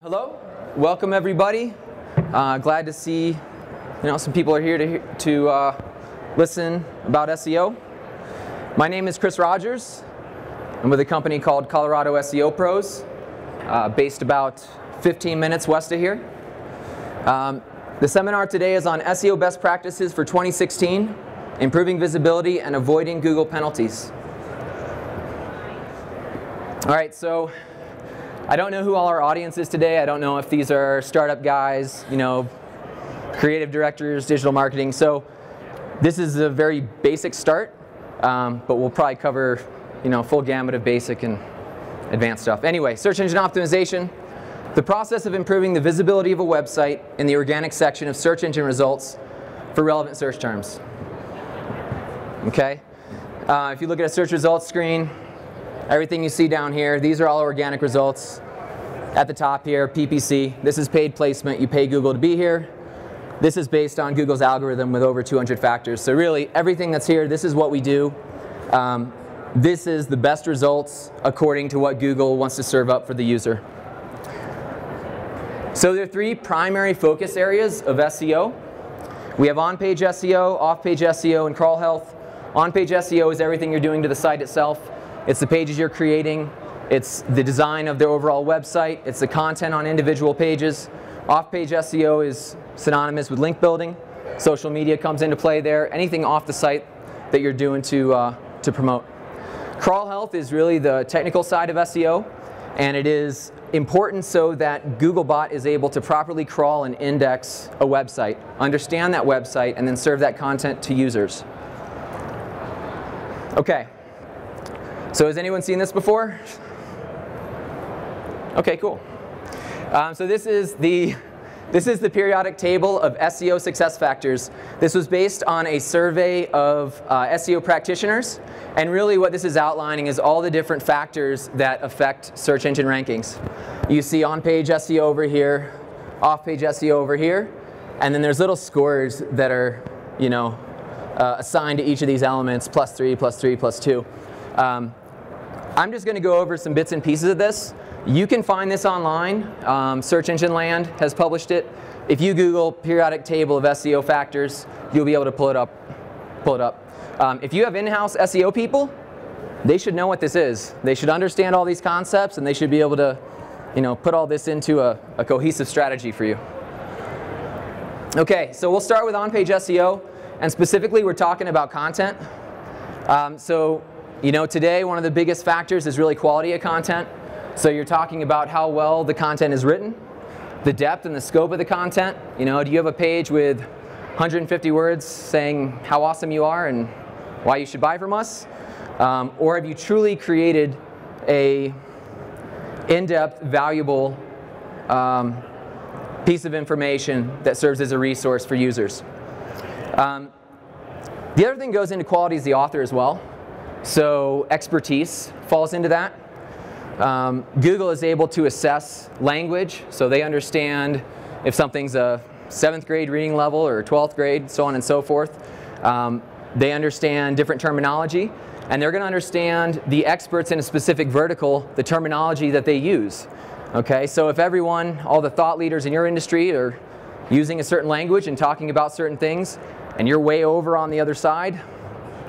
Hello, welcome everybody. Glad to see, some people are here to listen about SEO. My name is Chris Rodgers. I'm with a company called Colorado SEO Pros, based about 15 minutes west of here. The seminar today is on SEO best practices for 2016, improving visibility and avoiding Google penalties. All right, so I don't know who all our audience is today. I don't know if these are startup guys, creative directors, digital marketing. So this is a very basic start, but we'll probably cover, full gamut of basic and advanced stuff. Anyway, search engine optimization, the process of improving the visibility of a website in the organic section of search engine results for relevant search terms. Okay, if you look at a search results screen, everything you see down here, these are all organic results. At the top here, PPC. This is paid placement. You pay Google to be here. This is based on Google's algorithm with over 200 factors. So really, everything that's here, this is what we do. This is the best results according to what Google wants to serve up for the user. So there are three primary focus areas of SEO. We have on-page SEO, off-page SEO, and crawl health. On-page SEO is everything you're doing to the site itself. It's the pages you're creating. It's the design of the overall website. It's the content on individual pages. Off-page SEO is synonymous with link building. Social media comes into play there. Anything off the site that you're doing to promote. Crawl health is really the technical side of SEO, and it is important so that Googlebot is able to properly crawl and index a website, understand that website, and then serve that content to users. Okay. So has anyone seen this before? Okay, cool. So this is the periodic table of SEO success factors. This was based on a survey of SEO practitioners, and really what this is outlining is all the different factors that affect search engine rankings. You see on-page SEO over here, off-page SEO over here, and then there's little scores that are, assigned to each of these elements, +3, +3, +2. I'm just going to go over some bits and pieces of this. You can find this online. Search Engine Land has published it. If you Google periodic table of SEO factors, you'll be able to pull it up. If you have in-house SEO people, they should know what this is. They should understand all these concepts, and they should be able to, put all this into a cohesive strategy for you. Okay, so we'll start with on-page SEO, and specifically we're talking about content. Today one of the biggest factors is really quality of content. So you're talking about how well the content is written, the depth and the scope of the content. Do you have a page with 150 words saying how awesome you are and why you should buy from us? Or have you truly created a in-depth, valuable piece of information that serves as a resource for users? The other thing goes into quality is the author as well. So expertise falls into that. Google is able to assess language, so they understand if something's a 7th grade reading level or 12th grade, so on and so forth. They understand different terminology, and they're going to understand the experts in a specific vertical, the terminology that they use. Okay, so if all the thought leaders in your industry are using a certain language and talking about certain things, and you're way over on the other side,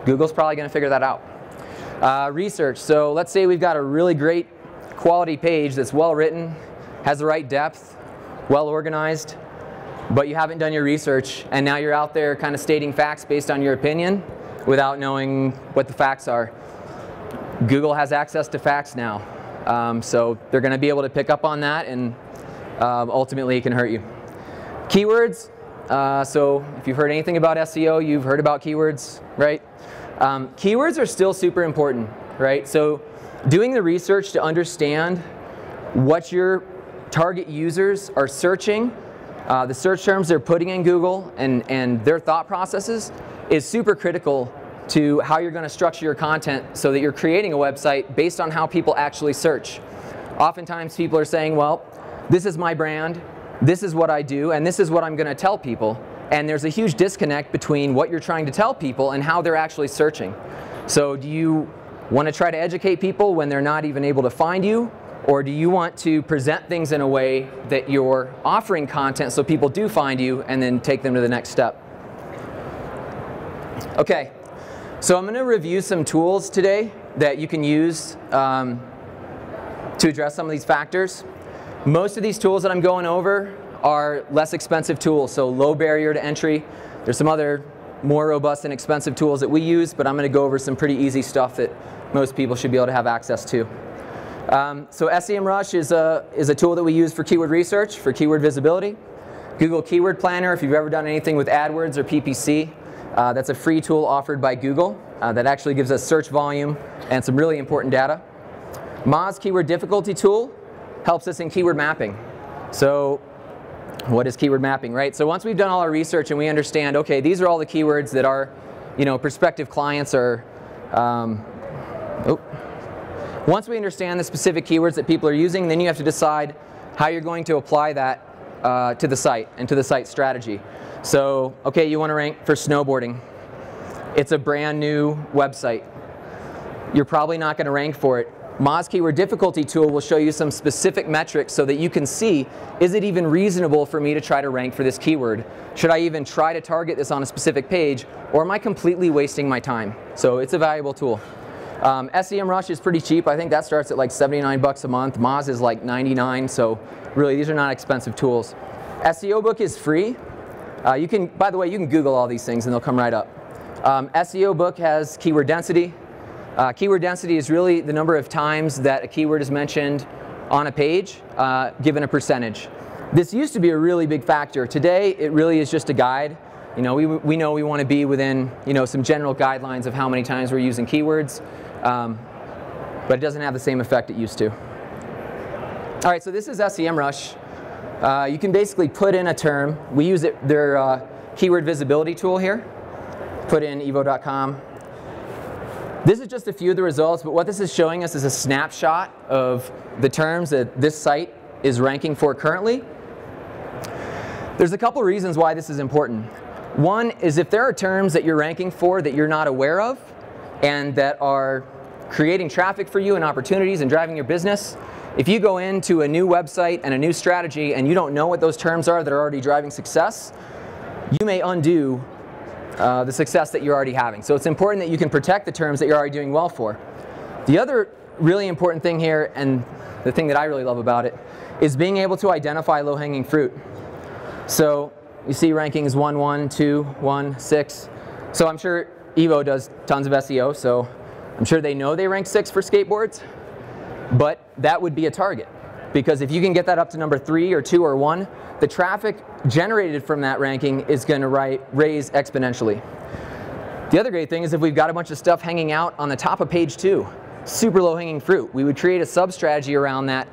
Google's probably going to figure that out. Research. So let's say we've got a really great quality page that's well written, has the right depth, well organized, but you haven't done your research, and now you're out there kind of stating facts based on your opinion without knowing what the facts are. Google has access to facts now, so they're going to be able to pick up on that, and ultimately it can hurt you. Keywords. So if you've heard anything about SEO, you've heard about keywords, right? Keywords are still super important, right? So doing the research to understand what your target users are searching, the search terms they're putting in Google, and their thought processes is super critical to how you're going to structure your content so that you're creating a website based on how people actually search. Oftentimes people are saying, well, this is my brand, this is what I do, and this is what I'm going to tell people. And there's a huge disconnect between what you're trying to tell people and how they're actually searching. So do you want to try to educate people when they're not even able to find you? Or do you want to present things in a way that you're offering content so people do find you and then take them to the next step? Okay, so I'm going to review some tools today that you can use to address some of these factors. Most of these tools that I'm going over are less expensive tools, so low barrier to entry. There's some other more robust and expensive tools that we use, but I'm going to go over some pretty easy stuff that most people should be able to have access to. So SEMRush is a tool that we use for keyword research, for keyword visibility. Google Keyword Planner, if you've ever done anything with AdWords or PPC, that's a free tool offered by Google that actually gives us search volume and some really important data. Moz Keyword Difficulty tool helps us in keyword mapping. So what is keyword mapping, right? So once we've done all our research and we understand, okay, these are all the keywords that our, prospective clients are, once we understand the specific keywords that people are using, then you have to decide how you're going to apply that to the site and to the site strategy. So, okay, you want to rank for snowboarding. It's a brand new website. You're probably not going to rank for it. Moz Keyword Difficulty tool will show you some specific metrics so that you can see, is it even reasonable for me to try to rank for this keyword? Should I even try to target this on a specific page, or am I completely wasting my time? So it's a valuable tool. SEMRush is pretty cheap. I think that starts at like 79 bucks a month. Moz is like 99, so really these are not expensive tools. SEO Book is free. By the way, you can Google all these things and they'll come right up. SEO Book has keyword density. Keyword density is really the number of times that a keyword is mentioned on a page, given a percentage. This used to be a really big factor. Today, it really is just a guide. We know we want to be within, some general guidelines of how many times we're using keywords, but it doesn't have the same effect it used to. All right, so this is SEMRush. You can basically put in a term. We use their keyword visibility tool here. Put in evo.com. This is just a few of the results, but what this is showing us is a snapshot of the terms that this site is ranking for currently. There's a couple reasons why this is important. One is if there are terms that you're ranking for that you're not aware of and that are creating traffic for you and opportunities and driving your business, if you go into a new website and a new strategy and you don't know what those terms are that are already driving success, you may undo the success that you're already having. So it's important that you can protect the terms that you're already doing well for. The other really important thing here, and the thing that I really love about it, is being able to identify low-hanging fruit. So you see rankings 1, 1, 2, 1, 6. So I'm sure Evo does tons of SEO, so I'm sure they know they rank 6 for skateboards, but that would be a target. Because if you can get that up to number 3 or 2 or 1, the traffic generated from that ranking is going to raise exponentially. The other great thing is if we've got a bunch of stuff hanging out on the top of page 2, super low-hanging fruit, we would create a sub-strategy around that,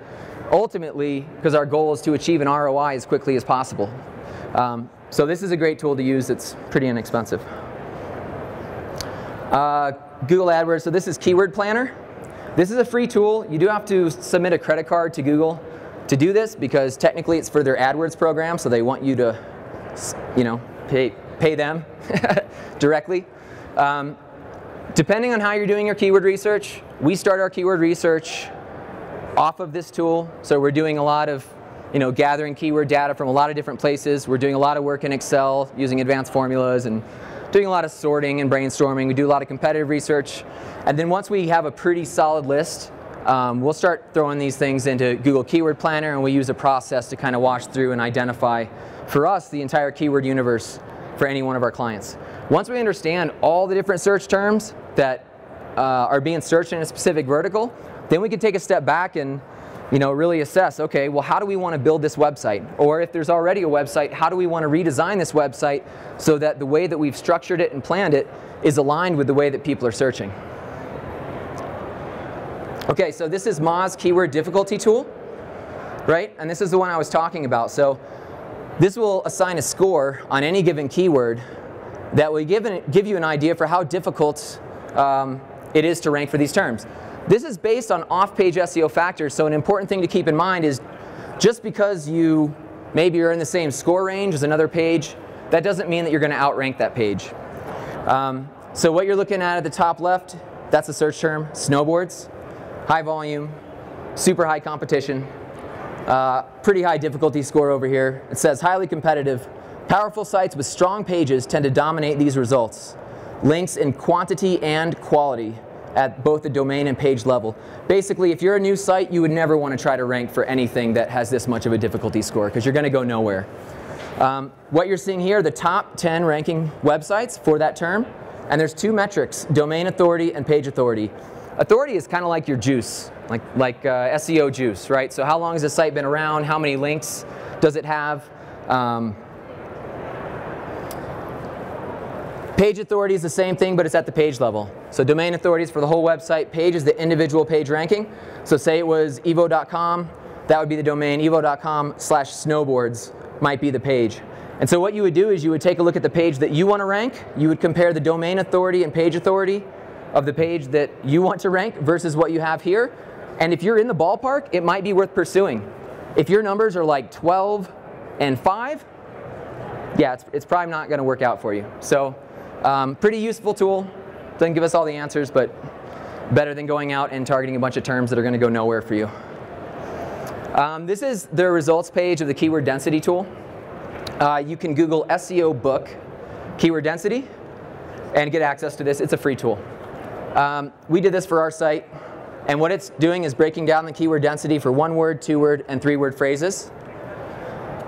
ultimately, because our goal is to achieve an ROI as quickly as possible. So this is a great tool to use. It's pretty inexpensive. Google AdWords, so this is Keyword Planner. This is a free tool. You do have to submit a credit card to Google to do this because technically it's for their AdWords program, so they want you to, pay them directly. Depending on how you're doing your keyword research, we start our keyword research off of this tool. So we're doing a lot of, gathering keyword data from a lot of different places. We're doing a lot of work in Excel using advanced formulas and doing a lot of sorting and brainstorming. We do a lot of competitive research. And then once we have a pretty solid list, we'll start throwing these things into Google Keyword Planner, and we use a process to kind of wash through and identify, for us, the entire keyword universe for any one of our clients. Once we understand all the different search terms that are being searched in a specific vertical, then we can take a step back and really assess, okay, well, how do we want to build this website? Or if there's already a website, how do we want to redesign this website so that the way that we've structured it and planned it is aligned with the way that people are searching? Okay, so this is Moz Keyword Difficulty tool, right? And this is the one I was talking about. So this will assign a score on any given keyword that will give you an idea for how difficult it is to rank for these terms. This is based on off-page SEO factors, so an important thing to keep in mind is just because maybe you're in the same score range as another page, that doesn't mean that you're going to outrank that page. So what you're looking at the top left, that's a search term, snowboards, high volume, super high competition, pretty high difficulty score over here. It says highly competitive. Powerful sites with strong pages tend to dominate these results. Links in quantity and quality at both the domain and page level. Basically, if you're a new site, you would never want to try to rank for anything that has this much of a difficulty score, because you're going to go nowhere. What you're seeing here are the top 10 ranking websites for that term, and there's two metrics, domain authority and page authority. Authority is kind of like your juice, like SEO juice, right? So how long has the site been around? How many links does it have? Page authority is the same thing, but it's at the page level. So domain authority is for the whole website. Page is the individual page ranking. So say it was evo.com, that would be the domain. evo.com/snowboards might be the page. And so what you would do is you would take a look at the page that you want to rank. You would compare the domain authority and page authority of the page that you want to rank versus what you have here. And if you're in the ballpark, it might be worth pursuing. If your numbers are like 12 and 5, yeah, it's probably not going to work out for you. So pretty useful tool. Doesn't give us all the answers, but better than going out and targeting a bunch of terms that are going to go nowhere for you. This is the results page of the keyword density tool. You can Google SEO book keyword density and get access to this. It's a free tool. We did this for our site, and what it's doing is breaking down the keyword density for 1-word, 2-word, and 3-word phrases.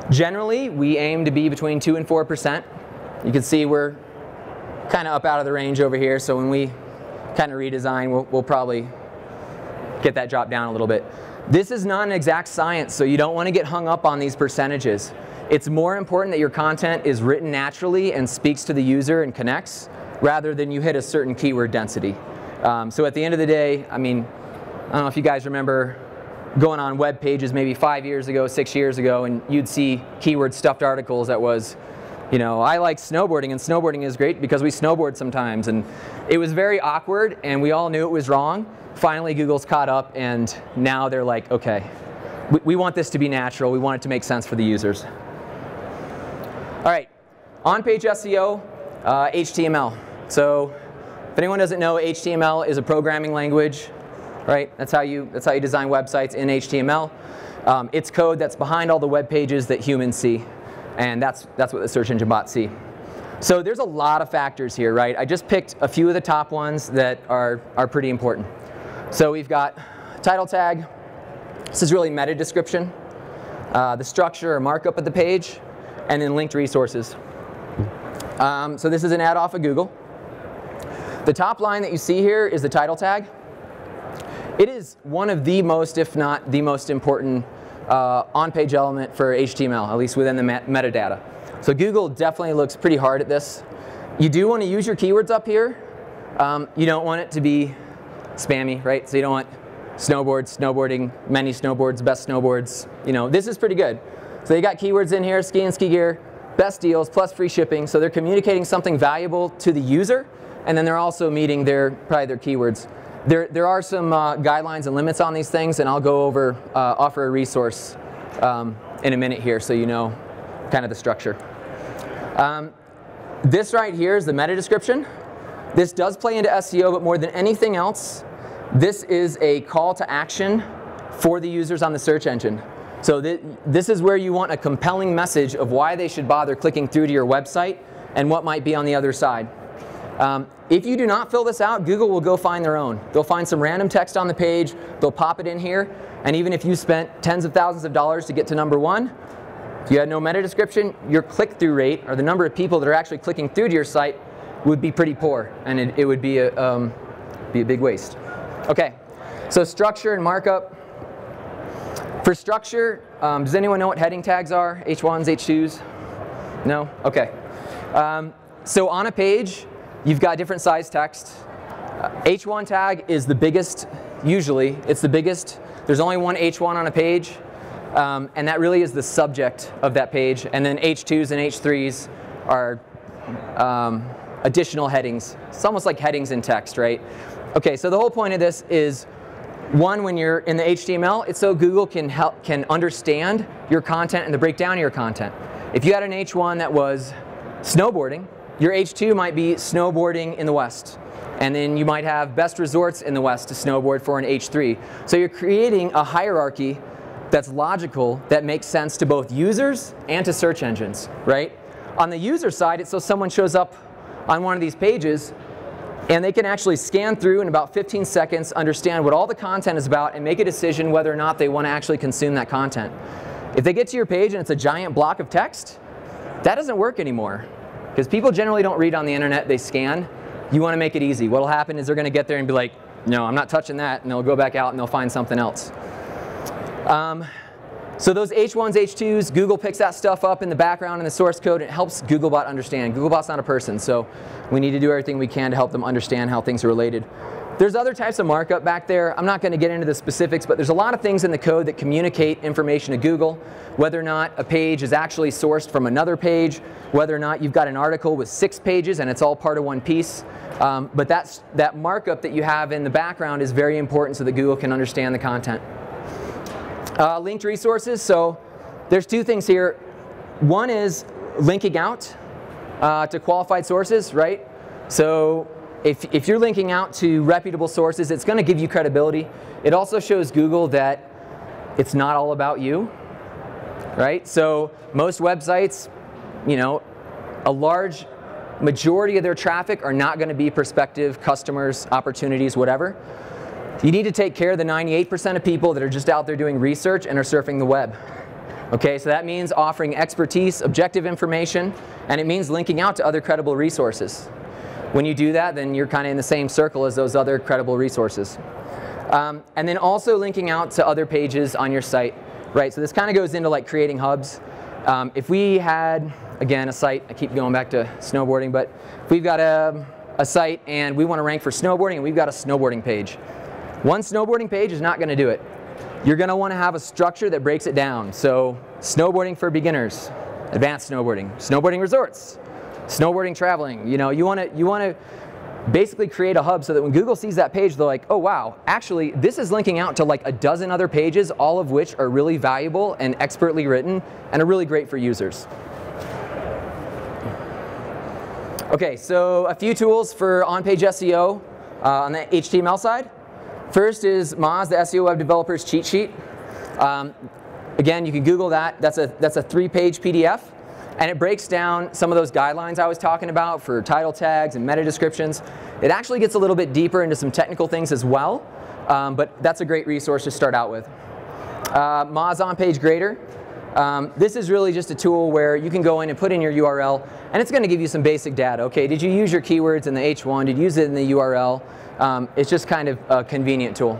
Generally, we aim to be between 2 and 4%. You can see we're kind of up out of the range over here, so when we kind of redesign, we'll probably get that drop down a little bit. This is not an exact science, so you don't want to get hung up on these percentages. It's more important that your content is written naturally and speaks to the user and connects, rather than you hit a certain keyword density. So at the end of the day, I mean, I don't know if you guys remember going on web pages maybe 5 years ago, 6 years ago, and you'd see keyword stuffed articles that was, you know, I like snowboarding, and snowboarding is great because we snowboard sometimes. And it was very awkward, and we all knew it was wrong. Finally, Google's caught up, and now they're like, okay, we want this to be natural. We want it to make sense for the users. All right, on-page SEO, HTML. So if anyone doesn't know, HTML is a programming language, right? That's how you design websites in HTML. It's code that's behind all the web pages that humans see. And that's what the search engine bots see. So there's a lot of factors here, right? I just picked a few of the top ones that are pretty important. So we've got title tag. This is really meta description, the structure or markup of the page, and then linked resources. So this is an ad off of Google. The top line that you see here is the title tag. It is one of the most, if not the most important on-page element for HTML, at least within the metadata. So Google definitely looks pretty hard at this. You do want to use your keywords up here. You don't want it to be spammy, right? So you don't want snowboards, snowboarding, many snowboards, best snowboards. You know, this is pretty good. So they got keywords in here, ski and ski gear, best deals, plus free shipping. So they're communicating something valuable to the user, and then they're also meeting probably their keywords. There are some guidelines and limits on these things, and I'll go over, offer a resource in a minute here so you know kind of the structure. This right here is the meta description. This does play into SEO, but more than anything else, this is a call to action for the users on the search engine. So this is where you want a compelling message of why they should bother clicking through to your website and what might be on the other side. If you do not fill this out, Google will go find their own. They'll find some random text on the page, they'll pop it in here, and even if you spent tens of thousands of dollars to get to number 1, if you had no meta description, your click-through rate, or the number of people that are actually clicking through to your site, would be pretty poor, and it would be a big waste. Okay, so structure and markup. For structure, does anyone know what heading tags are? H1s, H2s? No? Okay. So on a page, you've got different size text. H1 tag is the biggest, usually. It's the biggest. There's only one H1 on a page, and that really is the subject of that page. And then H2s and H3s are additional headings. It's almost like headings in text, right? Okay, so the whole point of this is, one, when you're in the HTML, it's so Google can understand your content and the breakdown of your content. If you had an H1 that was snowboarding, your H2 might be snowboarding in the West. And then you might have best resorts in the West to snowboard for an H3. So you're creating a hierarchy that's logical, that makes sense to both users and to search engines, right? On the user side, it's so someone shows up on one of these pages and they can actually scan through in about 15 seconds, understand what all the content is about, and make a decision whether or not they want to actually consume that content. If they get to your page and it's a giant block of text, that doesn't work anymore. Because people generally don't read on the internet, they scan. You want to make it easy. What will happen is they're going to get there and be like, no, I'm not touching that, and they'll go back out and they'll find something else. So those H1s, H2s, Google picks that stuff up in the background in the source code. It helps Googlebot understand. Googlebot's not a person, so we need to do everything we can to help them understand how things are related. There's other types of markup back there. I'm not going to get into the specifics, but there's a lot of things in the code that communicate information to Google, whether or not a page is actually sourced from another page, whether or not you've got an article with 6 pages and it's all part of one piece. But that markup that you have in the background is very important so that Google can understand the content. Linked resources, so there's 2 things here. One is linking out to qualified sources, right? So if you're linking out to reputable sources, it's going to give you credibility. It also shows Google that it's not all about you, right? So most websites, you know, a large majority of their traffic are not going to be prospective customers, opportunities, whatever. You need to take care of the 98% of people that are just out there doing research and are surfing the web. Okay, so that means offering expertise, objective information, and it means linking out to other credible resources. When you do that, then you're kind of in the same circle as those other credible resources. And then also linking out to other pages on your site, right? So this kind of goes into like creating hubs. If we had, again, a site, I keep going back to snowboarding, but if we've got a site and we want to rank for snowboarding and we've got a snowboarding page. One snowboarding page is not going to do it. You're going to want to have a structure that breaks it down. So snowboarding for beginners, advanced snowboarding, snowboarding resorts, snowboarding traveling. You know, you want to basically create a hub so that when Google sees that page, they're like, oh wow, actually this is linking out to like a dozen other pages, all of which are really valuable and expertly written and are really great for users. Okay, so a few tools for on-page SEO on the HTML side. First is Moz, the SEO Web Developer's Cheat Sheet. Again, you can Google that. That's a 3-page PDF, and it breaks down some of those guidelines I was talking about for title tags and meta descriptions. It actually gets a little bit deeper into some technical things as well, but that's a great resource to start out with. Moz On-Page Grader. This is really just a tool where you can go in and put in your URL, and it's going to give you some basic data. Okay, did you use your keywords in the H1? Did you use it in the URL? It's just kind of a convenient tool.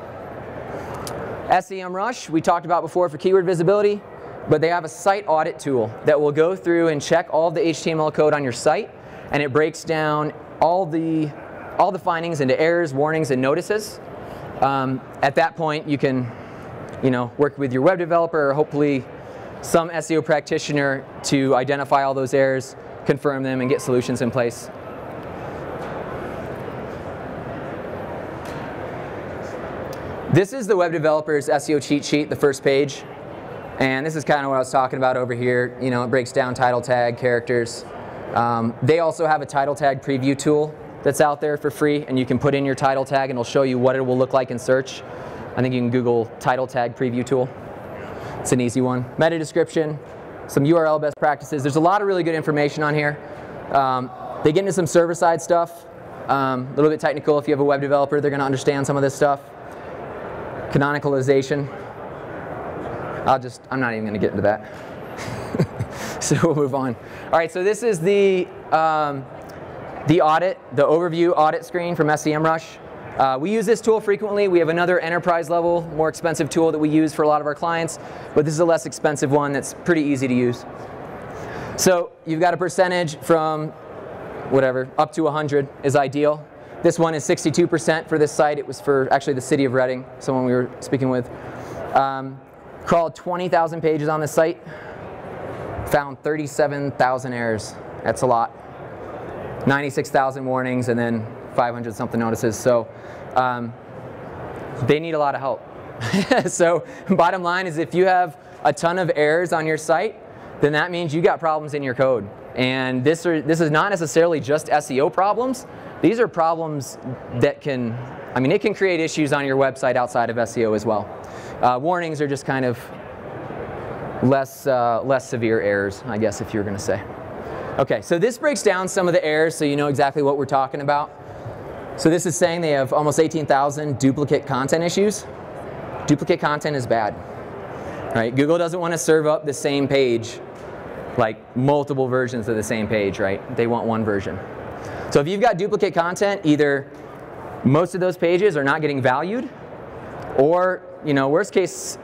SEMRush, we talked about before for keyword visibility, but they have a site audit tool that will go through and check all of the HTML code on your site, and it breaks down all the findings into errors, warnings, and notices. At that point, you can, work with your web developer or hopefully some SEO practitioner to identify all those errors, confirm them, and get solutions in place. This is the web developer's SEO cheat sheet, the first page. And this is kind of what I was talking about over here. It breaks down title tag, characters. They also have a title tag preview tool that's out there for free, and you can put in your title tag and it'll show you what it will look like in search. I think you can Google title tag preview tool. It's an easy one. Meta description, some URL best practices. There's a lot of really good information on here. They get into some server-side stuff. A little bit technical. If you have a web developer, they're going to understand some of this stuff. Canonicalization. I'm not even going to get into that. So we'll move on. All right, so this is the audit, the overview audit screen from SEMRush. We use this tool frequently. We have another enterprise level, more expensive tool that we use for a lot of our clients, but this is a less expensive one that's pretty easy to use. So you've got a percentage from whatever, up to 100 is ideal. This one is 62% for this site. It was for actually the city of Reading, someone we were speaking with. Crawled 20,000 pages on this site. Found 37,000 errors. That's a lot. 96,000 warnings and then 500 something notices. So they need a lot of help. So bottom line is if you have a ton of errors on your site, then that means you got problems in your code. And this is not necessarily just SEO problems. these are problems that can, I mean, it can create issues on your website outside of SEO as well. Warnings are just kind of less severe errors, I guess, if you're going to say. Okay, so this breaks down some of the errors so you know exactly what we're talking about. So this is saying they have almost 18,000 duplicate content issues. Duplicate content is bad, right? Google doesn't want to serve up the same page, like multiple versions of the same page, right? They want one version. So if you've got duplicate content, either most of those pages are not getting valued, or, you know, worst case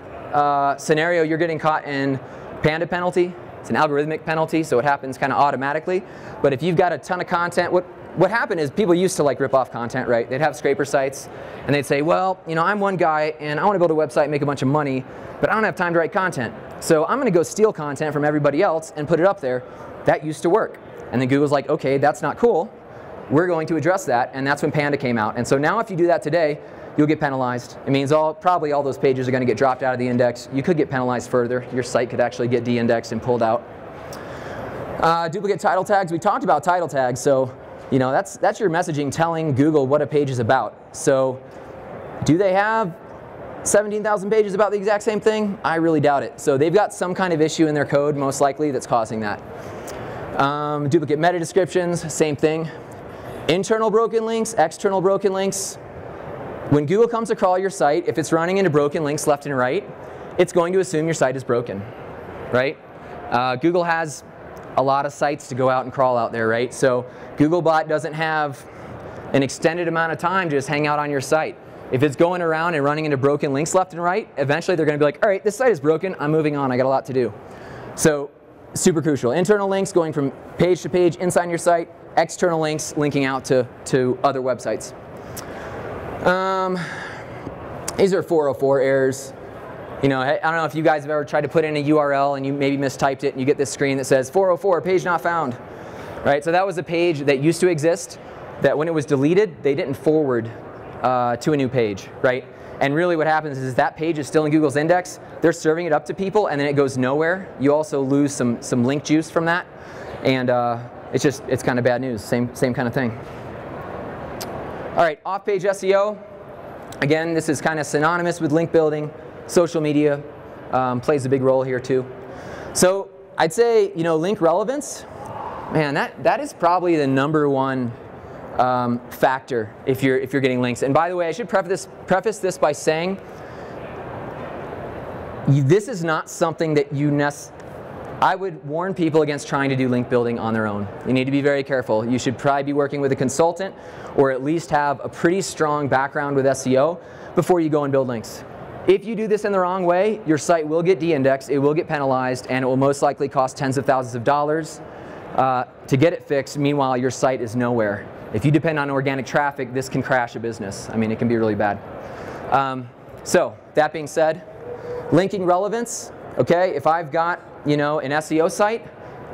scenario, you're getting caught in Panda penalty. It's an algorithmic penalty, so it happens kind of automatically. But if you've got a ton of content, what happened is people used to like rip off content, right? They'd have scraper sites, and they'd say, well, you know, I'm one guy, and I want to build a website and make a bunch of money, but I don't have time to write content. So I'm going to go steal content from everybody else and put it up there. That used to work. And then Google's like, okay, that's not cool. We're going to address that, and that's when Panda came out. And so now if you do that today, you'll get penalized. It means probably all those pages are going to get dropped out of the index. You could get penalized further. Your site could actually get de-indexed and pulled out. Duplicate title tags. We talked about title tags, so you know that's your messaging telling Google what a page is about. So do they have 17,000 pages about the exact same thing? I really doubt it. So they've got some kind of issue in their code, most likely, that's causing that. Duplicate meta descriptions, same thing. Internal broken links, external broken links. When Google comes to crawl your site, if it's running into broken links left and right, it's going to assume your site is broken, right? Google has a lot of sites to go out and crawl out there, right? So Googlebot doesn't have an extended amount of time to just hang out on your site. If it's going around and running into broken links left and right, eventually they're going to be like, all right, this site is broken, I'm moving on, I got a lot to do. So super crucial. Internal links going from page to page inside your site, external links linking out to other websites. These are 404 errors. You know, I don't know if you guys have ever tried to put in a URL and you maybe mistyped it and you get this screen that says 404, page not found. Right? So that was a page that used to exist that when it was deleted, they didn't forward to a new page, right? And really what happens is that page is still in Google's index. They're serving it up to people and then it goes nowhere. You also lose some link juice from that. And it's kind of bad news. Same kind of thing. All right, off-page SEO. Again, this is kind of synonymous with link building. Social media plays a big role here too. So I'd say, you know, link relevance, man, that is probably the #1 factor if you're getting links. And by the way, I should preface this by saying this is not something that I would warn people against trying to do link building on their own. You need to be very careful. You should probably be working with a consultant or at least have a pretty strong background with SEO before you go and build links. If you do this in the wrong way, your site will get de-indexed, it will get penalized, and it will most likely cost tens of thousands of dollars to get it fixed. Meanwhile, your site is nowhere. If you depend on organic traffic, this can crash a business. I mean, it can be really bad. So that being said, linking relevance. Okay, if I've got, you know, an SEO site,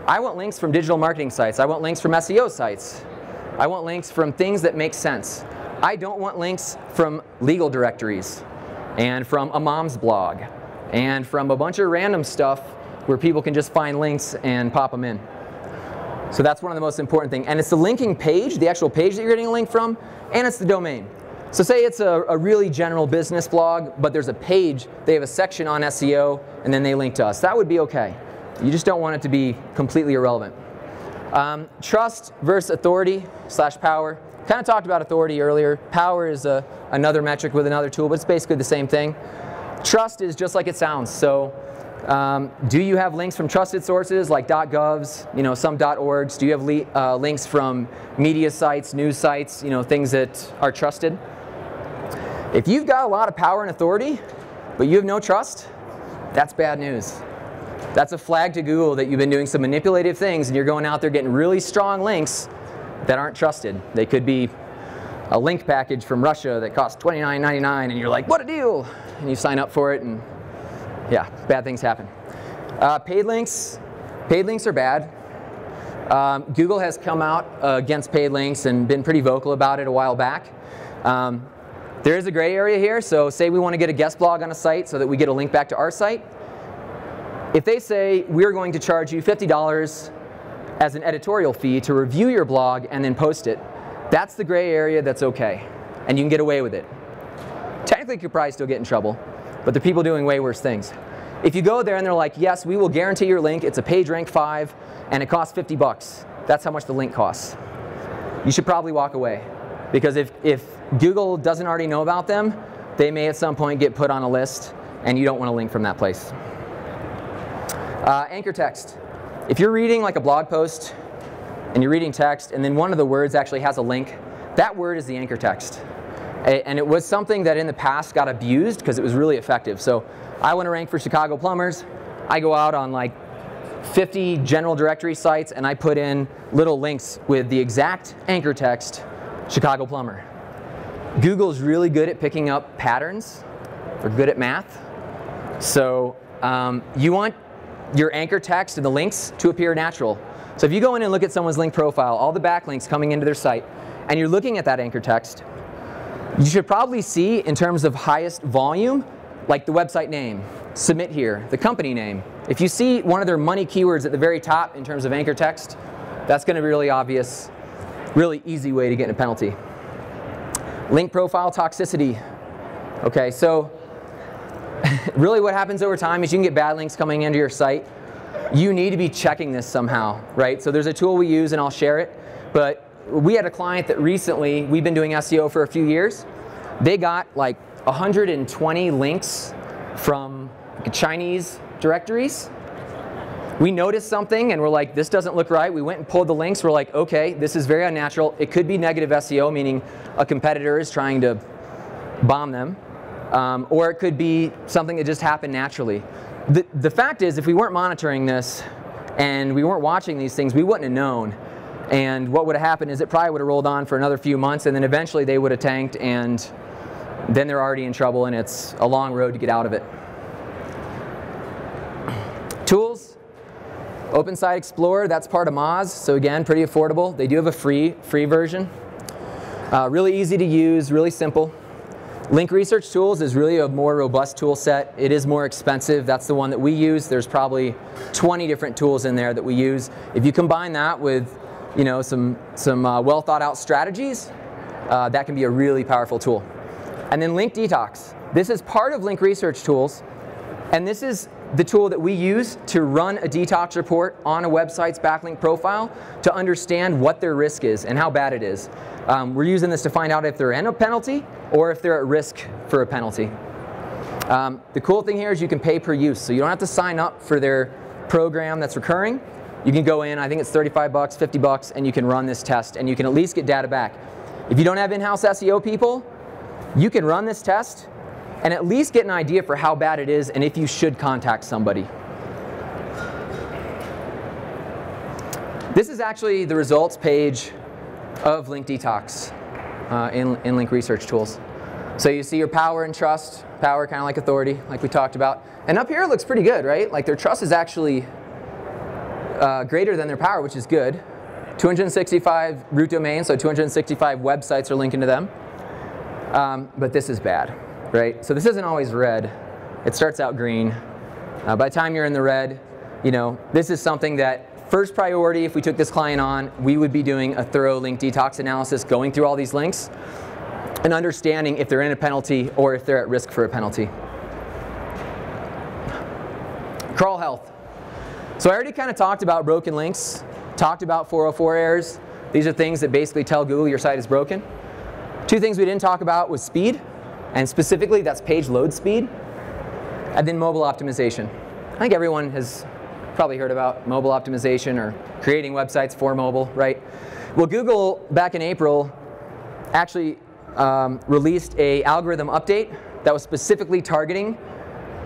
I want links from digital marketing sites. I want links from SEO sites. I want links from things that make sense. I don't want links from legal directories and from a mom's blog and from a bunch of random stuff where people can just find links and pop them in. So that's one of the most important things. And it's the linking page, the actual page that you're getting a link from, and it's the domain. So say it's a really general business blog, but there's a page, they have a section on SEO, and then they link to us. That would be okay. You just don't want it to be completely irrelevant. Trust versus authority / power. Kind of talked about authority earlier. Power is another metric with another tool, but it's basically the same thing. Trust is just like it sounds. So do you have links from trusted sources like .govs, you know, some .orgs? Do you have links from media sites, news sites, you know, things that are trusted? If you've got a lot of power and authority, but you have no trust, that's bad news. That's a flag to Google that you've been doing some manipulative things and you're going out there getting really strong links that aren't trusted. They could be a link package from Russia that costs $29.99 and you're like, what a deal! And you sign up for it and yeah, bad things happen. Paid links are bad. Google has come out against paid links and been pretty vocal about it a while back. There is a gray area here, so say we want to get a guest blog on a site so that we get a link back to our site. If they say we're going to charge you $50 as an editorial fee to review your blog and then post it, That's the gray area that's okay, and you can get away with it. Technically, you could probably still get in trouble, but there are people doing way worse things. If you go there and they're like, yes, we will guarantee your link, it's a page rank 5, and it costs 50 bucks. That's how much the link costs. You should probably walk away, because if Google doesn't already know about them, they may at some point get put on a list, and you don't want to link from that place. Anchor text. If you're reading like a blog post, and you're reading text, and then one of the words actually has a link, that word is the anchor text. And it was something that in the past got abused because it was really effective. So I want to rank for Chicago plumbers. I go out on like 50 general directory sites and I put in little links with the exact anchor text, Chicago plumber. Google's really good at picking up patterns. They're good at math. So you want your anchor text and the links to appear natural. So if you go in and look at someone's link profile, all the backlinks coming into their site, and you're looking at that anchor text, you should probably see, in terms of highest volume, like the website name, submit here, the company name. If you see one of their money keywords at the very top in terms of anchor text, that's going to be really obvious, really easy way to get in a penalty. Link profile toxicity. Okay, so really what happens over time is you can get bad links coming into your site. You need to be checking this somehow, right? So there's a tool we use, and I'll share it, but we had a client that recently, we've been doing SEO for a few years, they got like 120 links from Chinese directories. We noticed something and we're like, this doesn't look right. We went and pulled the links. We're like, okay, this is very unnatural. It could be negative SEO, meaning a competitor is trying to bomb them. Or it could be something that just happened naturally. The fact is, if we weren't monitoring this and we weren't watching these things, we wouldn't have known. And what would have happened is it probably would have rolled on for another few months, and then eventually they would have tanked, and then they're already in trouble, and it's a long road to get out of it. Tools. Open Site Explorer, that's part of Moz, so again, pretty affordable. They do have a free version. Really easy to use, really simple. Link Research Tools is really a more robust tool set. It is more expensive. That's the one that we use. There's probably 20 different tools in there that we use. If you combine that with some well thought out strategies, that can be a really powerful tool. And then Link Detox. This is part of Link Research Tools, and this is the tool that we use to run a detox report on a website's backlink profile to understand what their risk is and how bad it is. We're using this to find out if they're in a penalty or if they're at risk for a penalty. The cool thing here is you can pay per use, so you don't have to sign up for their program that's recurring. You can go in, I think it's 35 bucks, 50 bucks, and you can run this test, and you can at least get data back. If you don't have in-house SEO people, you can run this test and at least get an idea for how bad it is and if you should contact somebody. This is actually the results page of Link Detox in Link Research Tools. So you see your power and trust, power kind of like authority, like we talked about. And up here it looks pretty good, right? Like their trust is actually greater than their power, which is good. 265 root domains, so 265 websites are linking to them. But this is bad, right? So this isn't always red. It starts out green. By the time you're in the red, this is something that first priority, if we took this client on, we would be doing a thorough link detox analysis, going through all these links, and understanding if they're in a penalty or if they're at risk for a penalty. Crawl health. So I already kind of talked about broken links, talked about 404 errors. These are things that basically tell Google your site is broken. Two things we didn't talk about was speed, and specifically that's page load speed, and then mobile optimization. I think everyone has probably heard about mobile optimization or creating websites for mobile, right? Well, Google back in April actually released an algorithm update that was specifically targeting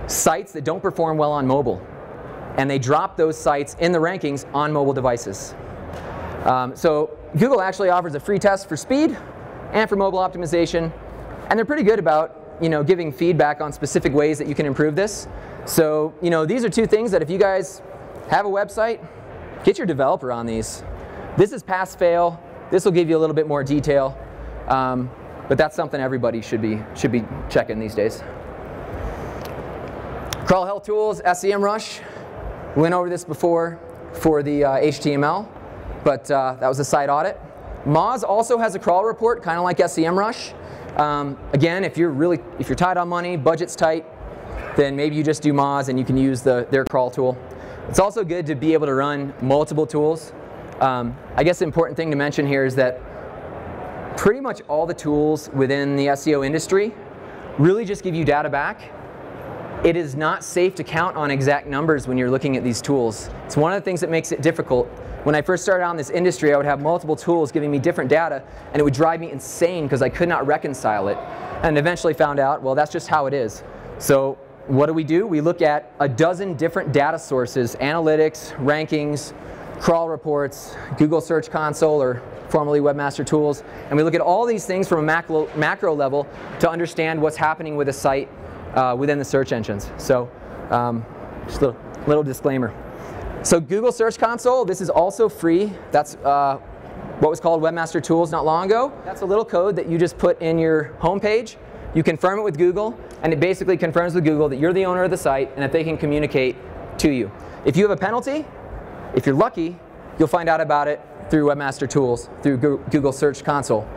sites that don't perform well on mobile. And they dropped those sites in the rankings on mobile devices. So Google actually offers a free test for speed and for mobile optimization. And they're pretty good about giving feedback on specific ways that you can improve this. So these are two things that if you guys have a website, get your developer on these. This is pass-fail. This will give you a little bit more detail. But that's something everybody should be checking these days. Crawl health tools, SEMRush. We went over this before for the HTML, but that was a site audit. Moz also has a crawl report, kind of like SEMRush. Again, if you're tight on money, budget's tight, then maybe you just do Moz and you can use their crawl tool. It's also good to be able to run multiple tools. I guess the important thing to mention here is that pretty much all the tools within the SEO industry really just give you data back. It is not safe to count on exact numbers when you're looking at these tools. It's one of the things that makes it difficult. When I first started out in this industry, I would have multiple tools giving me different data, and it would drive me insane because I could not reconcile it. And eventually found out, well, that's just how it is. So what do? We look at a dozen different data sources: analytics, rankings, crawl reports, Google Search Console, or formerly Webmaster Tools, and we look at all these things from a macro level to understand what's happening with a site within the search engines. So just a little disclaimer. So Google Search Console, this is also free. That's what was called Webmaster Tools not long ago. That's a little code that you just put in your home page. You confirm it with Google, and it basically confirms with Google that you're the owner of the site and that they can communicate to you. If you have a penalty, if you're lucky, you'll find out about it through Webmaster Tools, through Google Search Console.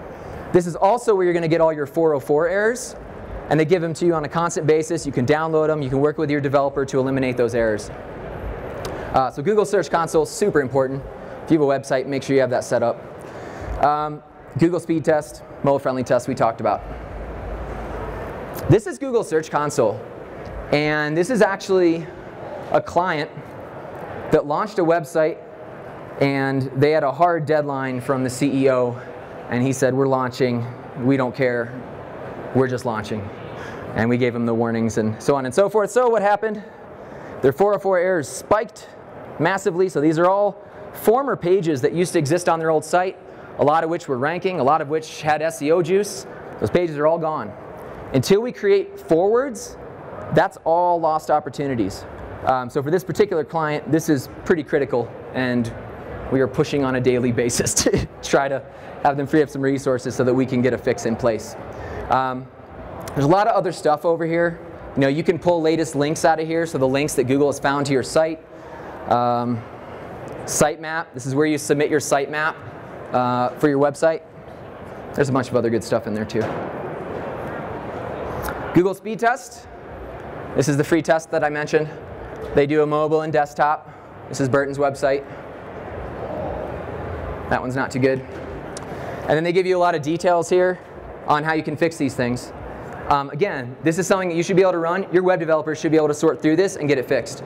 This is also where you're going to get all your 404 errors, and they give them to you on a constant basis. You can download them. You can work with your developer to eliminate those errors. So Google Search Console is super important. If you have a website, make sure you have that set up. Google Speed Test, mobile friendly test we talked about. This is Google Search Console, and this is actually a client that launched a website, and they had a hard deadline from the CEO, and he said, we're launching, we don't care, we're just launching. And we gave them the warnings and so on and so forth. So what happened? Their 404 errors spiked massively. So these are all former pages that used to exist on their old site, a lot of which were ranking, a lot of which had SEO juice. Those pages are all gone. Until we create forwards, that's all lost opportunities. So for this particular client, this is pretty critical, and we are pushing on a daily basis to try to have them free up some resources so that we can get a fix in place. There's a lot of other stuff over here. You know, you can pull latest links out of here, so the links that Google has found to your site. Sitemap, this is where you submit your sitemap for your website. There's a bunch of other good stuff in there too. Google Speed Test, this is the free test that I mentioned. They do a mobile and desktop. This is Burton's website. That one's not too good. And then they give you a lot of details here on how you can fix these things. Again, this is something that you should be able to run. Your web developers should be able to sort through this and get it fixed.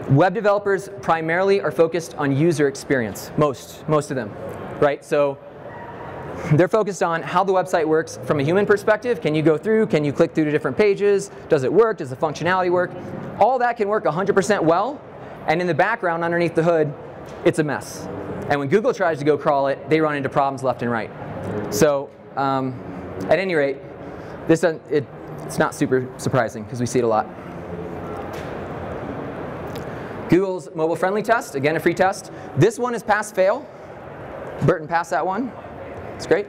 Web developers primarily are focused on user experience, most of them, right? So they're focused on how the website works from a human perspective. Can you go through? Can you click through to different pages? Does it work? Does the functionality work? All that can work 100% well, and in the background, underneath the hood, it's a mess. And when Google tries to go crawl it, they run into problems left and right. So at any rate, it's not super surprising because we see it a lot. Google's mobile friendly test, again a free test. This one is pass-fail. Burton passed that one. It's great.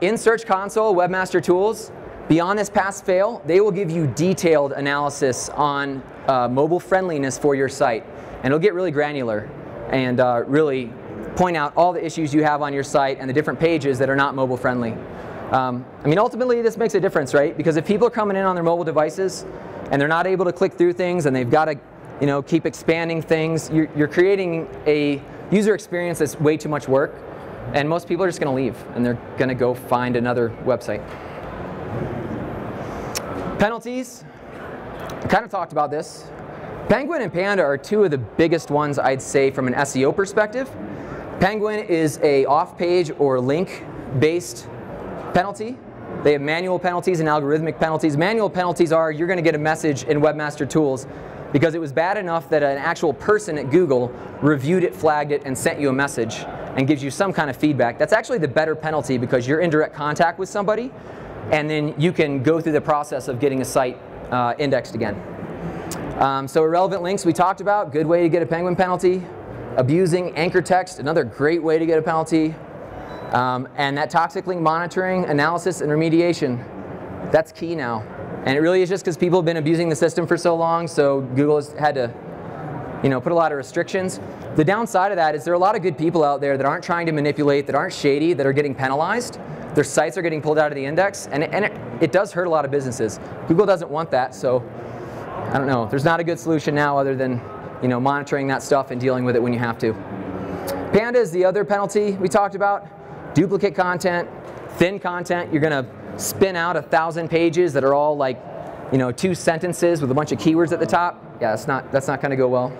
In Search Console, Webmaster Tools, beyond this pass-fail, they will give you detailed analysis on mobile friendliness for your site. And it'll get really granular and really point out all the issues you have on your site and the different pages that are not mobile friendly. I mean, ultimately, this makes a difference, right? Because if people are coming in on their mobile devices and they're not able to click through things and they've got to, you know, keep expanding things, you're creating a user experience that's way too much work. And most people are just going to leave, and they're going to go find another website. Penalties. I kind of talked about this. Penguin and Panda are two of the biggest ones, I'd say, from an SEO perspective. Penguin is a off-page or link-based penalty. They have manual penalties and algorithmic penalties. Manual penalties are you're going to get a message in Webmaster Tools because it was bad enough that an actual person at Google reviewed it, flagged it, and sent you a message and gives you some kind of feedback. That's actually the better penalty because you're in direct contact with somebody, and then you can go through the process of getting a site indexed again. So irrelevant links we talked about, good way to get a Penguin penalty. Abusing anchor text, another great way to get a penalty. And that toxic link monitoring, analysis, and remediation, that's key now. And it really is just because people have been abusing the system for so long, so Google has had to put a lot of restrictions. The downside of that is there are a lot of good people out there that aren't trying to manipulate, that aren't shady, that are getting penalized. Their sites are getting pulled out of the index, and it does hurt a lot of businesses. Google doesn't want that, so I don't know. There's not a good solution now other than monitoring that stuff and dealing with it when you have to. Panda is the other penalty we talked about. Duplicate content, thin content. You're going to spin out 1,000 pages that are all like 2 sentences with a bunch of keywords at the top. Yeah, that's not going to go well.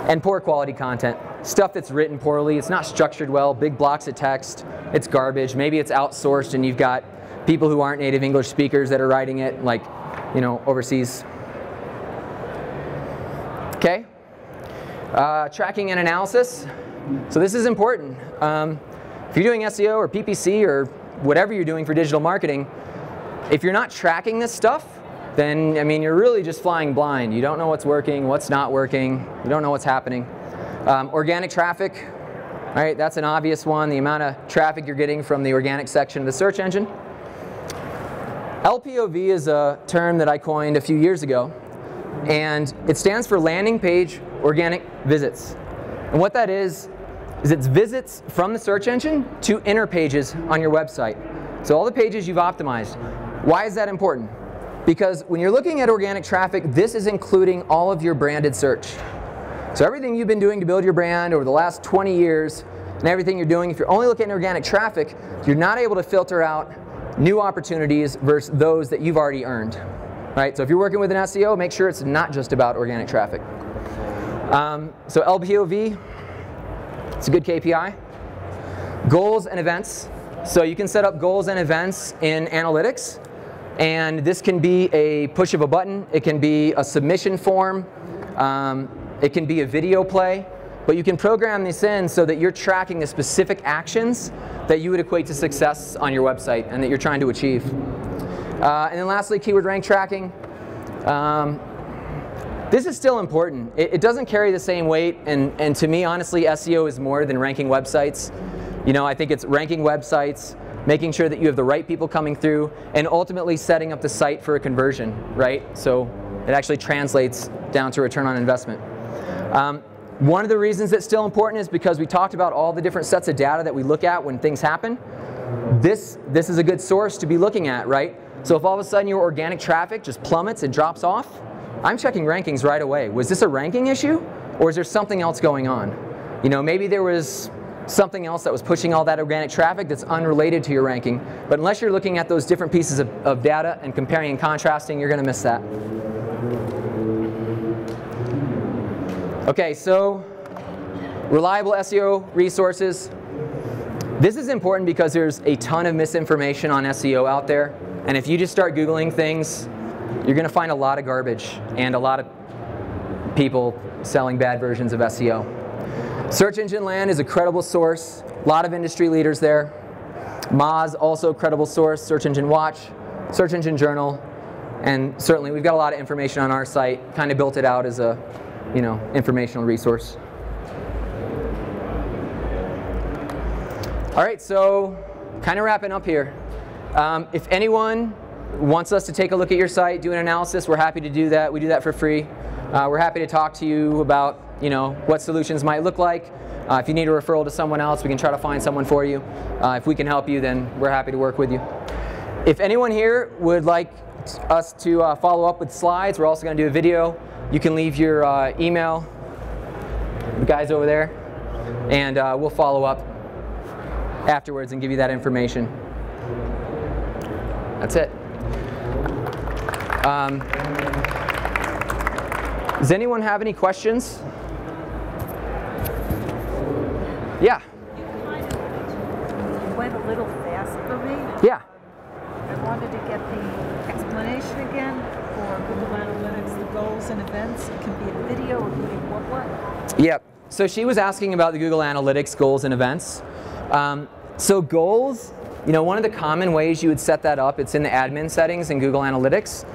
And poor quality content. Stuff that's written poorly, it's not structured well, big blocks of text, it's garbage. Maybe it's outsourced and you've got people who aren't native English speakers that are writing it, like, overseas. Okay. Tracking and analysis. So this is important. If you're doing SEO or PPC or whatever you're doing for digital marketing, if you're not tracking this stuff, then you're really just flying blind. You don't know what's working, what's not working. You don't know what's happening. Organic traffic, right? That's an obvious one. The amount of traffic you're getting from the organic section of the search engine. LPOV is a term that I coined a few years ago, and it stands for landing page organic visits. And what that is it's visits from the search engine to inner pages on your website. So all the pages you've optimized. Why is that important? Because when you're looking at organic traffic, this is including all of your branded search. So everything you've been doing to build your brand over the last 20 years and everything you're doing, if you're only looking at organic traffic, you're not able to filter out new opportunities versus those that you've already earned. Right? So if you're working with an SEO, make sure it's not just about organic traffic. So LPOV, it's a good KPI. Goals and events. So you can set up goals and events in analytics. And this can be a push of a button. It can be a submission form. It can be a video play. But you can program this in so that you're tracking the specific actions that you would equate to success on your website and that you're trying to achieve. And then lastly, keyword rank tracking. This is still important. It doesn't carry the same weight, and to me, honestly, SEO is more than ranking websites. I think it's ranking websites, making sure that you have the right people coming through, and ultimately setting up the site for a conversion, right? So it actually translates down to return on investment. One of the reasons it's still important is because we talked about all the different sets of data that we look at when things happen. This is a good source to be looking at, right? So if all of a sudden your organic traffic just plummets and drops off, I'm checking rankings right away. Was this a ranking issue, or is there something else going on? Maybe there was something else that was pushing all that organic traffic that's unrelated to your ranking. But unless you're looking at those different pieces of data and comparing and contrasting, you're going to miss that. Okay, so reliable SEO resources. This is important because there's a ton of misinformation on SEO out there. And if you just start Googling things, you're going to find a lot of garbage and a lot of people selling bad versions of SEO. Search Engine Land is a credible source. A lot of industry leaders there. Moz, also a credible source. Search Engine Watch, Search Engine Journal, and certainly we've got a lot of information on our site. Kind of built it out as a, informational resource. All right, so kind of wrapping up here. If anyone wants us to take a look at your site, do an analysis, we're happy to do that. We do that for free. We're happy to talk to you about what solutions might look like. If you need a referral to someone else, we can try to find someone for you. If we can help you, then we're happy to work with you. If anyone here would like us to follow up with slides, we're also going to do a video. You can leave your email, the guys over there, and we'll follow up afterwards and give you that information. That's it. Does anyone have any questions? Yeah. You went a little fast for me. Yeah. I wanted to get the explanation again for Google Analytics, the goals and events. It can be a video or be what? Yep. So she was asking about the Google Analytics goals and events. So goals, one of the common ways you would set that up, it's in the admin settings in Google Analytics.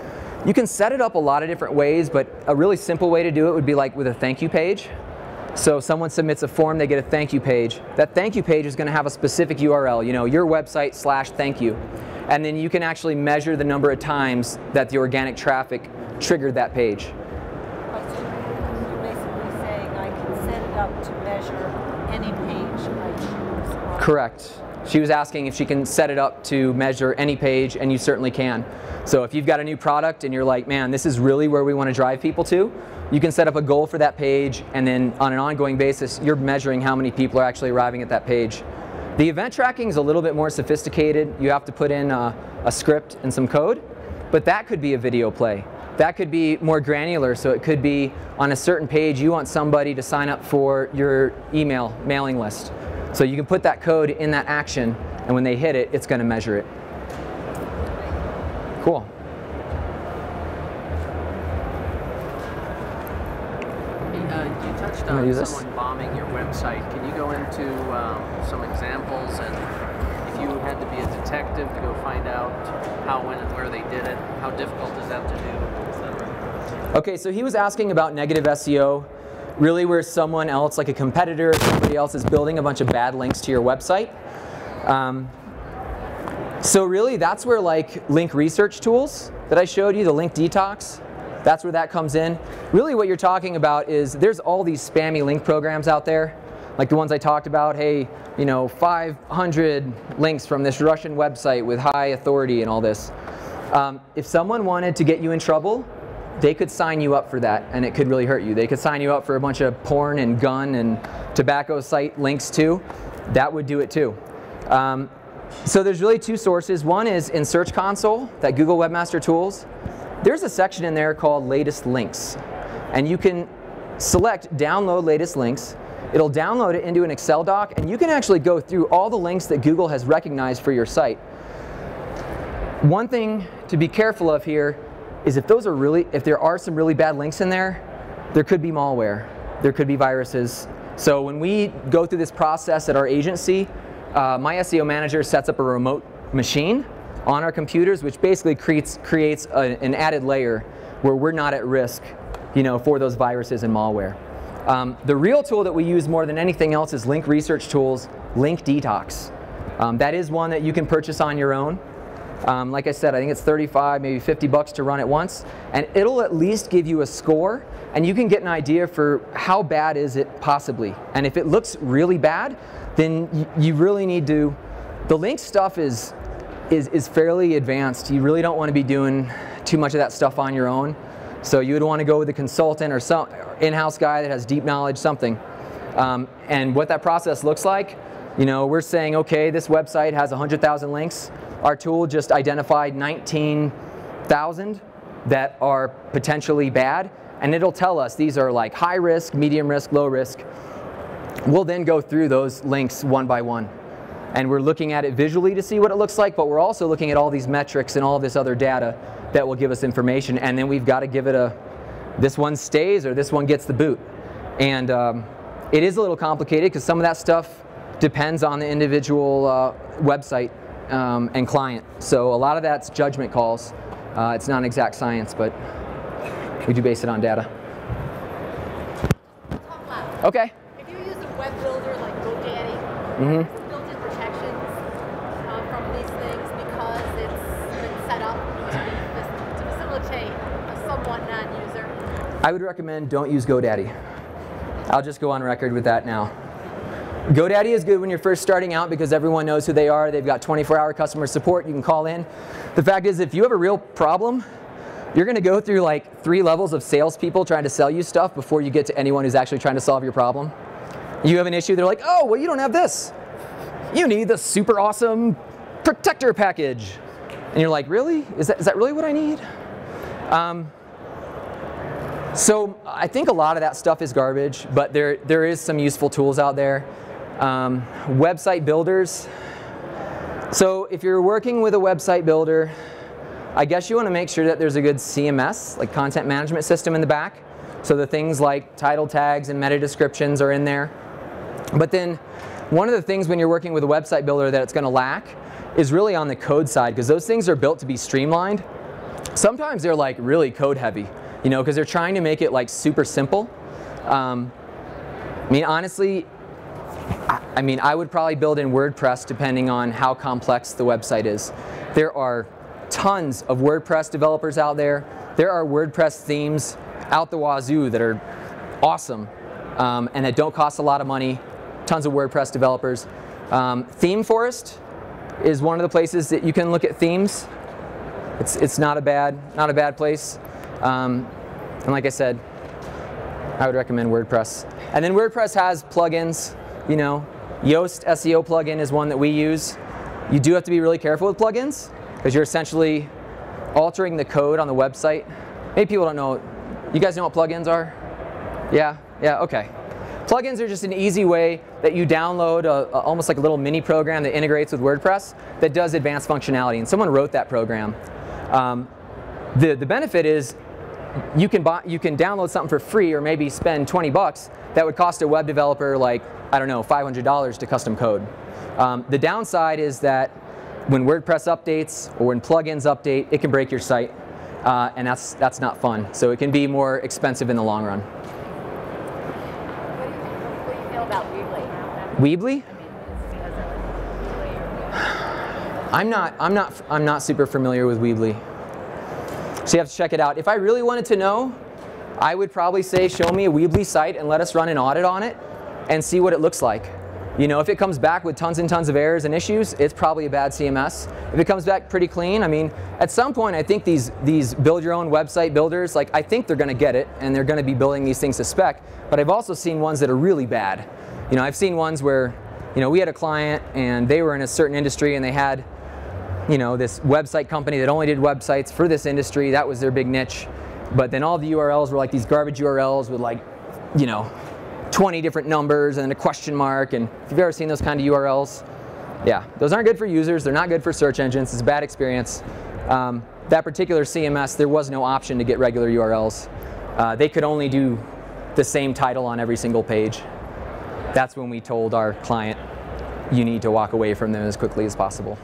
You can set it up a lot of different ways, but a really simple way to do it would be like with a thank you page. So if someone submits a form, they get a thank you page. That thank you page is going to have a specific URL, your website /thank you. And then you can actually measure the number of times that the organic traffic triggered that page. You it up to measure any page I choose? Correct. She was asking if she can set it up to measure any page, and you certainly can. So if you've got a new product and you're like, man, this is really where we want to drive people to, you can set up a goal for that page, and then on an ongoing basis, you're measuring how many people are actually arriving at that page. The event tracking is a little bit more sophisticated. You have to put in a script and some code, but that could be a video play. That could be more granular, so it could be on a certain page you want somebody to sign up for your email mailing list. So you can put that code in that action, and when they hit it, it's going to measure it. Cool. You touched on someone bombing your website. Can you go into some examples, and if you had to be a detective to go find out how, when, and where they did it, how difficult is that to do, etc.? Okay, so he was asking about negative SEO, really where someone else, like a competitor or somebody else, is building a bunch of bad links to your website. So really, that's where like link research tools that I showed you, the link detox, that's where that comes in. Really what you're talking about is there's all these spammy link programs out there, like the ones I talked about. Hey, you know, 500 links from this Russian website with high authority and all this. If someone wanted to get you in trouble, they could sign you up for that, and it could really hurt you. They could sign you up for a bunch of porn and gun and tobacco site links too. That would do it too. So there's really two sources. One is in Search Console, that Google Webmaster Tools. There's a section in there called Latest Links, and you can select Download Latest Links. It'll download it into an Excel doc, and you can actually go through all the links that Google has recognized for your site. One thing to be careful of here is if there are some really bad links in there, there could be malware, there could be viruses. So when we go through this process at our agency, my SEO manager sets up a remote machine on our computers, which basically creates an added layer where we're not at risk, you know, for those viruses and malware. The real tool that we use more than anything else is Link Research Tools, Link Detox. That is one that you can purchase on your own. Like I said, I think it's 35, maybe 50 bucks to run it once, and it'll at least give you a score, and you can get an idea for how bad is it possibly. And if it looks really bad, then you really need to, the link stuff is fairly advanced. You really don't want to be doing too much of that stuff on your own. So you would want to go with a consultant or some in-house guy that has deep knowledge, something. And what that process looks like, you know, we're saying, okay, this website has 100,000 links. Our tool just identified 19,000 that are potentially bad, and it'll tell us these are like high risk, medium risk, low risk. We'll then go through those links one by one. And we're looking at it visually to see what it looks like, but we're also looking at all these metrics and all this other data that will give us information, and then we've got to give it this one stays or this one gets the boot. And it is a little complicated because some of that stuff depends on the individual website and client. So a lot of that's judgment calls. It's not an exact science, but we do base it on data. Okay. If you use a web builder like GoDaddy, built-in protections from these things because it's been set up to facilitate a somewhat non-user? I would recommend don't use GoDaddy. I'll just go on record with that now. GoDaddy is good when you're first starting out because everyone knows who they are. They've got 24-hour customer support. You can call in. The fact is, if you have a real problem, you're going to go through like 3 levels of salespeople trying to sell you stuff before you get to anyone who's actually trying to solve your problem. You have an issue, they're like, oh, well, you don't have this. You need the super awesome protector package. And you're like, really? Is that really what I need? So I think a lot of that stuff is garbage, but there is some useful tools out there. Website builders. So if you're working with a website builder, I guess you want to make sure that there's a good CMS, like content management system in the back. So the things like title tags and meta descriptions are in there. But then one of the things when you're working with a website builder that it's going to lack is really on the code side, because those things are built to be streamlined. Sometimes they're like really code heavy, you know, because they're trying to make it like super simple. I mean, honestly, I would probably build in WordPress depending on how complex the website is. There are tons of WordPress developers out there. There are WordPress themes out the wazoo that are awesome. and that don't cost a lot of money. Tons of WordPress developers. Theme Forest is one of the places that you can look at themes. It's not a bad place. And like I said, I would recommend WordPress. And then WordPress has plugins. You know, Yoast SEO plugin is one that we use. You do have to be really careful with plugins because you're essentially altering the code on the website. Maybe people don't know. You guys know what plugins are? Yeah, okay. Plugins are just an easy way that you download almost like a little mini program that integrates with WordPress that does advanced functionality, and someone wrote that program. The benefit is you can download something for free or maybe spend 20 bucks that would cost a web developer like, I don't know, $500 to custom code. The downside is that when WordPress updates or when plugins update, it can break your site, and that's not fun. So it can be more expensive in the long run. What do you feel about Weebly? Weebly? I'm not super familiar with Weebly. So you have to check it out. If I really wanted to know, I would probably say show me a Weebly site and let us run an audit on it and see what it looks like. You know, if it comes back with tons and tons of errors and issues, it's probably a bad CMS. If it comes back pretty clean, I mean, at some point I think these build your own website builders, like I think they're going to get it and they're going to be building these things to spec, but I've also seen ones that are really bad. You know, I've seen ones where, you know, we had a client and they were in a certain industry and they had, you know, this website company that only did websites for this industry. That was their big niche. But then all the URLs were like these garbage URLs with like, you know, 20 different numbers and a question mark. And if you've ever seen those kind of URLs, yeah, those aren't good for users. They're not good for search engines. It's a bad experience. That particular CMS, there was no option to get regular URLs. They could only do the same title on every single page. That's when we told our client, you need to walk away from them as quickly as possible.